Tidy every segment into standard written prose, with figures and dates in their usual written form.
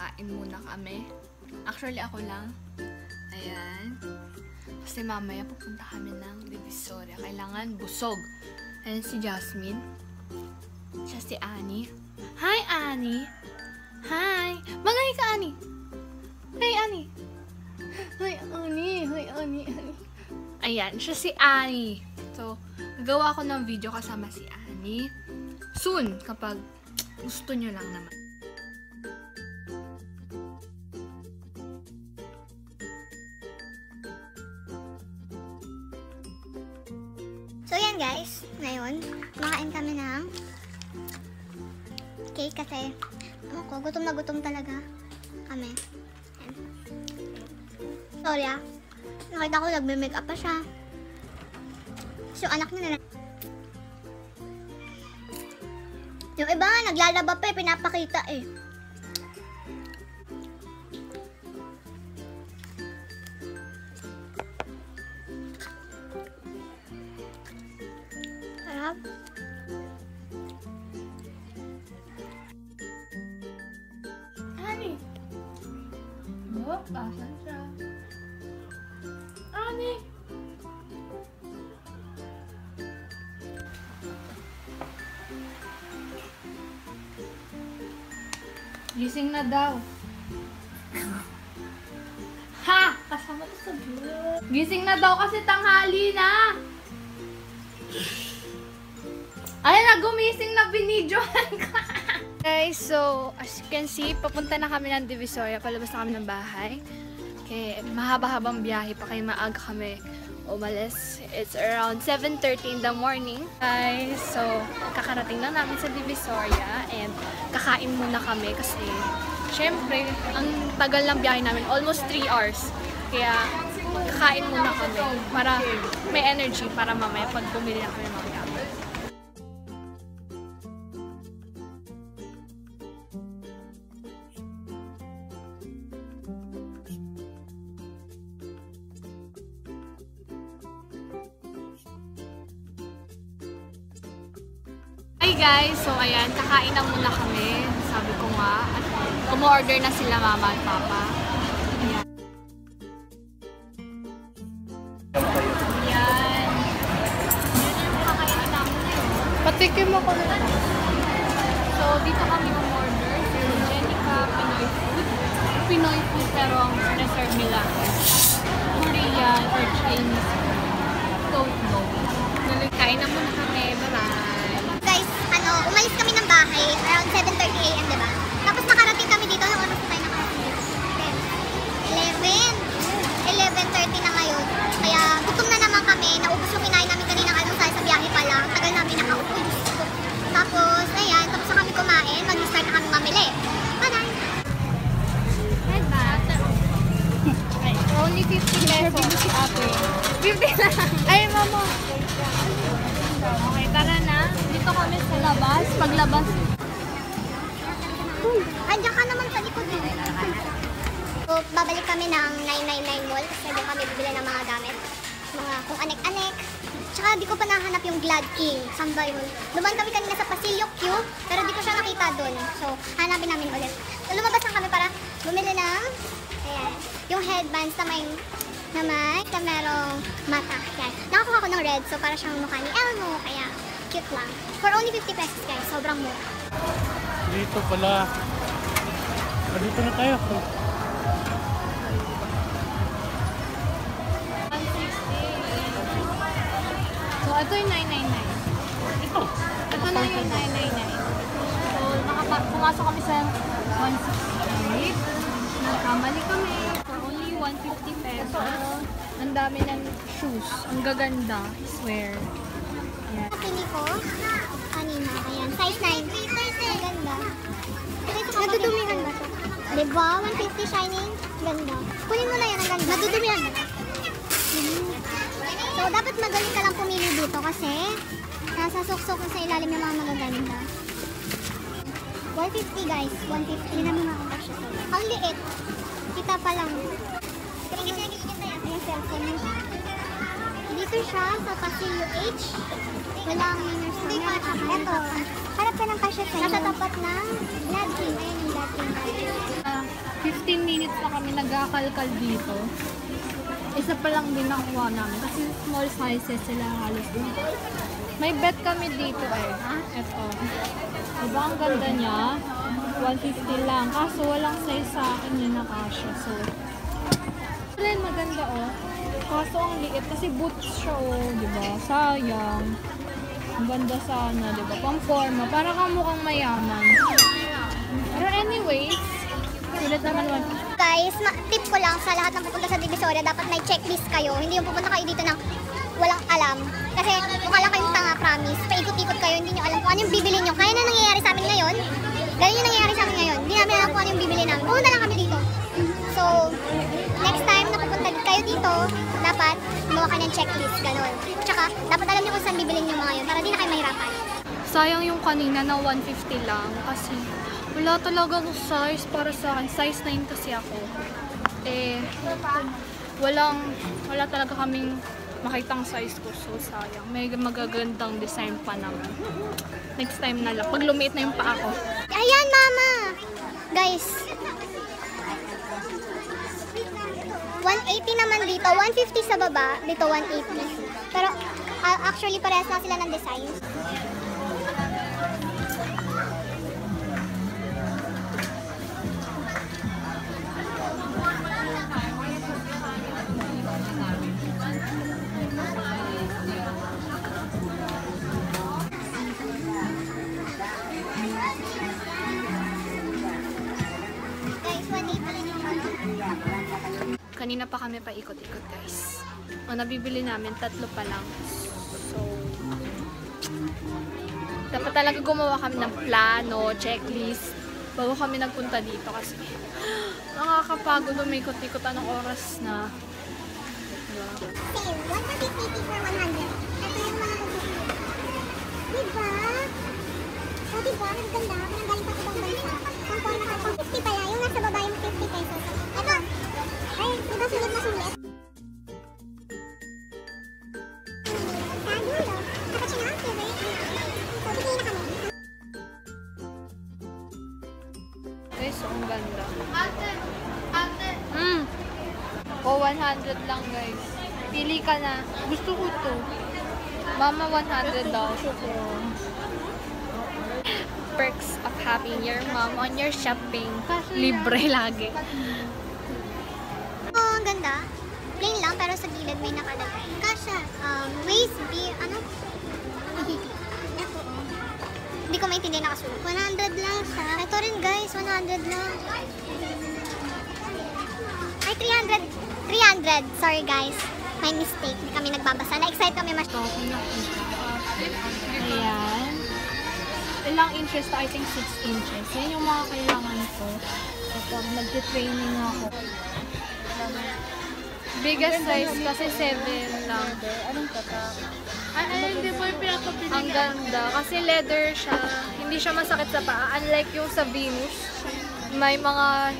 kakain muna kami. Actually, ako lang. Ayan. Kasi mamaya pupunta kami ng Divisoria. Kailangan busog. Ayan si Jasmine. Siya si Annie. Hi, Annie! Hi! Magay ka, Annie! Hey, Annie! Hi, Annie! Hi, Annie! Ayan, siya si Annie. So, nagawa ko ng video kasama si Annie. Soon, kapag gusto nyo lang naman. So, yan guys. Ngayon, kumakain kami ng cake kasi gutom na gutom talaga kami. Yan. Sorry ah. Nakita ko nagme-makeup pa siya. Tapos yung anak niya na. Yung iba nga naglalaba pa eh, pinapakita eh. Sarap. Annie! Oh, asan siya? Annie! Gising na daw. Ha! Kasama to sa vlog. Gising na daw kasi tanghali na. Ay, nagumising na binidyohan ka. Guys, so, as you can see, papunta na kami ng Divisoria. Palabas na kami ng bahay. Okay, mahaba-habang biyahe pa kayo, maaga kami umalis. It's around 7:30 in the morning. Guys, so, kakarating na namin sa Divisoria and kakain muna kami kasi syempre, ang tagal ng biyahe namin, almost 3 hours. Kaya, kakain muna kami para may energy para mamaya pag bumili na kami mamaya. Hi guys! So ayan, kakain na muna kami. Sabi ko nga, at umu-order na sila mama at papa. Ayan. Ayan. Ayan yung kakainin namin ngayon. Patikim mo ko na. So dito kami umorder. Pero Jenica, Pinoy food. Pinoy food pero ang reserve nila Korean or Chinese food. Kain na muna kami. Bye-bye! Guys, umalis kami ng bahay around 7:30 AM, diba? Tapos nakarating kami dito, ng oras na tayo nakarating dito. 11:30 na ngayon. Kaya gutom na naman kami, naubos yung kinain namin kaninang almusal sa biyahe pa lang. Tagal namin nakaupo. Tapos, ayan, tapos na kami kumain, mag-start na kami mamili. Bye-bye! Only 50 pesos. 50 lang. Ay, mama. Okay, tara na. Dito kami sa labas. Paglabas. Andiyan ka naman sa likod eh. So, babalik kami ng 999 Mall kasi doon kami bibili ng mga gamit. Mga kung anek-anek. Tsaka di ko pa nahanap yung Glad King. Saan ba yun? Duman kami kanina sa Pasilio Q, pero di ko siya nakita doon. So, hanapin namin ulit. So, lumabas lang kami para bumili ng ayan, yung headbands na merong mata. Yan. Nakakuha ko ng red, so para siyang mukha ni Elmo. Kaya, cute lang. For only 50 pesos guys, sobrang mura. Dito pala. Dito na tayo. 160. So, ito yung 999. Ito na yung 999. So, pumasok kami sa 168. Nagkamali kami. For only 150 pesos. Ang dami ng shoes. Ang gaganda. I swear. Ayan. Pili ko kanina. Ayan. Size 9. Ang ganda. Nadudumihan ba ito? Diba? 150 shining. Ganda. Kunin mo na yan. Ang ganda. Nadudumihan ba? So, dapat magaling ka lang pumili dito kasi nasa suksok sa ilalim yung mga magaganda. 150 guys. 150. Hindi naman makakasya sa'yo. Ang liit. Kita pa lang. Ayan, cellphone mo. Dito siya sa Pasilio H. Wala ang minors na meron. Ito. Harap ka ng kasya sa'yo. Nasa tapat ng Glad King. Ayan yung Glad King. mga 15 minutes na kami nagkakalkal dito. Isa pa lang din nakuha namin kasi small sizes sila halos dito. May bet kami dito eh. Ito. Diba ang ganda niya? 150 lang. Kaso walang size sa akin yun na kasha. So, rin maganda oh. Kaso ang liit kasi boots siya oh. Diba? Sayang. Ang ganda sana. Diba? Pang forma. Para kang mukhang mayaman. Pero anyways, sulit naman 150. Guys, tip ko lang sa lahat ng pupunta sa Divisoria, dapat may checklist kayo. Hindi yung pupunta kayo dito ng walang alam. Kasi mukha lang kayong tanga, promise. Paikot-ikot kayo, hindi nyo alam kung ano yung bibili nyo. Kaya na nangyayari sa amin ngayon. Ganyan yung nangyayari sa amin ngayon. Hindi namin alam kung ano yung bibili namin. Pumunta lang kami dito. So, next time na pupunta kayo dito, dapat gumawa kayo ng checklist, gano'n. Tsaka, dapat alam nyo kung saan bibilin yung mga yun para di na kayo mahirapan. Sayang yung kanina na 150 lang kasi wala talagang size para sa akin. Size 9 kasi ako. Eh, wala talaga kaming makitang size ko. So, sayang. May magagandang design pa naman. Next time na lang. Pag lumiit na yung paa ko. Ayan, mama! Guys, 180 naman dito. 150 sa baba. Dito, 180. Pero, actually, parehas na sila ng designs. Kanina pa kami paikot-ikot guys. Ang nabibili namin, 3 pa lang. So, dapat talaga gumawa kami ng plano, checklist, bago kami nagpunta dito kasi nakakapagod umikot-ikot anong oras na. Diba? Same. 150 for 100. Ito yung mga diba? O diba? Ang ganda. Pinanggaling pa sa ibang bansa. Ang forma ka. 50 pala. Yung nasa baba yung 50 pesos. Ito. Ay, diba sulit na sulit? Sa dulo. Dapat siya na ang favorite. So, bigay na kami. Guys, so, ang ganda. O, 100 lang guys. Pili ka na. Gusto ko to. Mama, 100 daw. Perks of having your mom on your shopping. Libre lagi. Oh, ang ganda. Plain lang, pero sa gilid may nakalagay. Kasha. Waist beer. Ano? Ito, oh. Hindi ko maintindihan nakasulat. 100 lang siya. Ito rin guys, 100 lang. Ay, 300. 300. Sorry guys. My mistake. Hindi kami nagbabasa. Na-excite kami masyado. Ayan. Ilang inches to? I think 6 inches. Yan yung mga kailangan ko. Kapag nag-training ako. Biggest size kasi 7 lang. Anong tatak? Hindi po yung pinakapili. Ang ganda. Kasi leather siya. Hindi siya masakit sa paa. Unlike yung sa Venus. May mga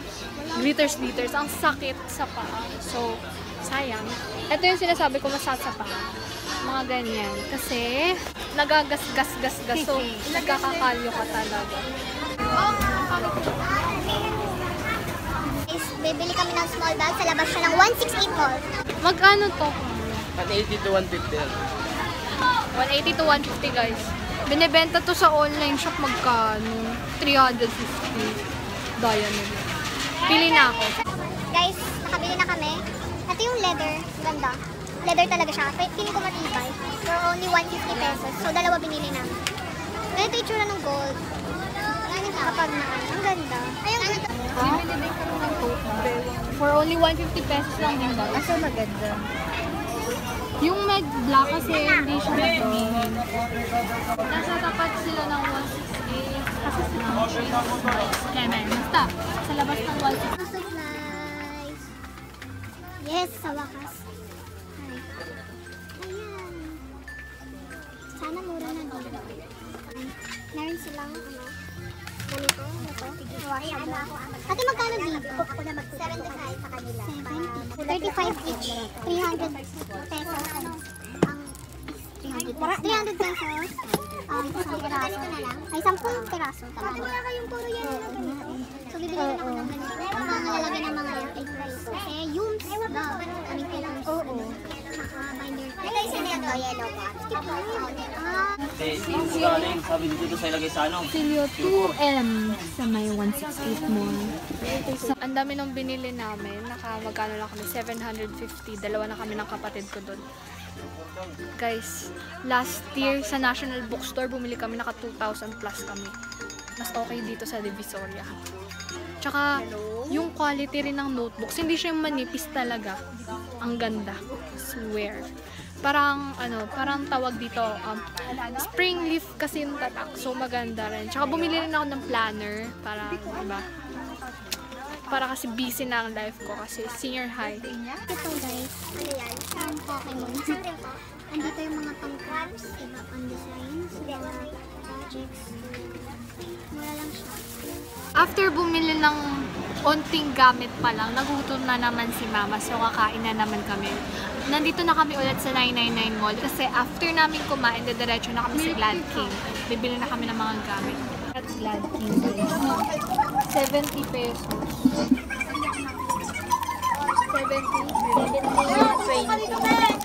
glitters. Ang sakit sa paa. So, sayang. Ito yung sinasabi ko, masakit sa paa. Mga ganyan. Kasi, nagagasgas-gas. So, nagkakakalyo ka talaga. Bibili kami ng small bag. Sa labas siya ng 168 all. Magkano to? 180 to 150. 180 to 150 guys. Binibenta to sa online shop magkano? 350. Daya nila. Pili na ako. Guys, nakabili na kami. Ito yung leather. Ganda. Leather talaga siya. Pili ko matibay. For only 150 pesos. So, dalawa binili namin. Ganito yung itsura ng gold. Kapag na, ang ganda. Ayun, ganito. Bibili din kami ng tote bag. For only 150 pesos lang din daw. Asa maganda? Yung med black kasi hindi siya matumihin. Nasa tapat sila ng 168. Kasi sila ng Kaya man, basta. Sa labas ng 168. Supplies. Yes, sa wakas. Ay. Ayan. Sana mura na dito. Meron silang, ganito. Ate, magkano dito? Ako na 75 sa kanila. 35 each. 300 pesos. Ang 300 300 pesos. Isang piraso. Ay, 10 piraso. Tama ba? Yung puro yan. So, bibili rin ako ng ganito. Mga lalagyan ng mga flavors. Kasi Yums daw. Aming flavors. Oo. Tsaka binder. Ito isa na ito, yellow pa. Kasi galing, sabi dito sa ilagay sa ano. Silio 2M sa may 168 mall. So, ang dami nung binili namin. Magkano lang kami? 750. Dalawa na kami ng kapatid ko doon. Guys, last year sa National Bookstore, bumili kami, naka 2,000 plus kami. Mas okay dito sa Divisoria. Tsaka, yung quality rin ng notebooks, hindi siya manipis talaga. Ang ganda. Swear. Parang, parang tawag dito, spring leaf kasi yung tatak. So, maganda rin. Tsaka, bumili rin ako ng planner. Para, diba? Para kasi busy na ang life ko kasi senior high. Ito guys, ano yan? Ang Pokemon. Andito yung mga pang-crafts, iba pang designs, mga projects. Mura lang siya. After bumili ng onting gamit pa lang, nagutom na naman si Mama, so kakain na naman kami. Nandito na kami ulit sa 999 Mall kasi after namin kumain, diretso na kami sa Glad King. Bibili na kami ng mga gamit. At Glad King, 70 pesos. 70? 20.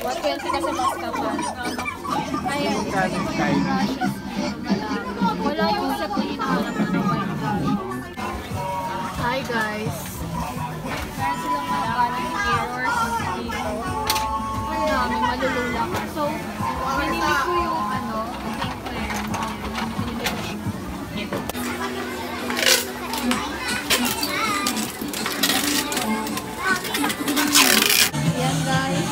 120 kasi mas kapal. Ayan. Wala yung sa pinakalam na white guy. Hi guys. Meron silang mga parang errors dito. Ang dami, malulula ka. So, pinili ko yung pink pen. Pinili ko siya. Yan guys.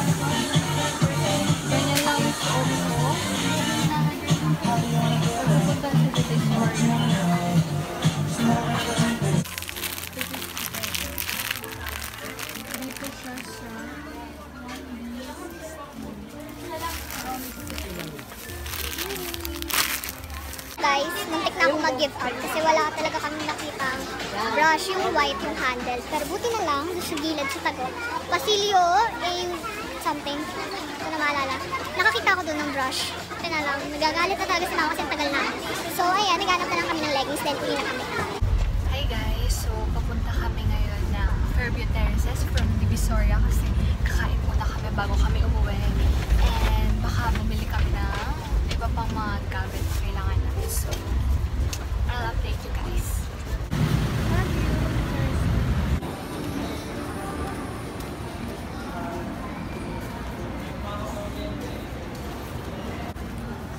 Ganyan lang yung phone ko. Pagpupunta sa Divisoria. Dito siya sa Guys, muntik na ako mag-give up kasi wala talaga kami nakitang brush, yung white, yung handle. Pero buti na lang, doon sa gilid, sa tago. Pasilio, something. Ito na maalala. Nakakita ko doon ng brush. Ito na lang, nagagalit na talaga si Mama kasi ang tagal na. So, ayan, naghanap na lang kami ng leggings, then uwi na kami. Hi guys! So, papunta kami ngayon ng Fairview Terraces from Divisoria kasi kakain muna kami bago kami umuwi. And baka bumili kami ng iba pang mga gamit na kailangan natin. So, I'll update you guys.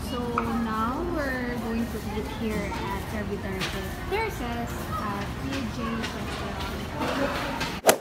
So now we're going to eat here at Fairview Terraces at PJ's Restaurant.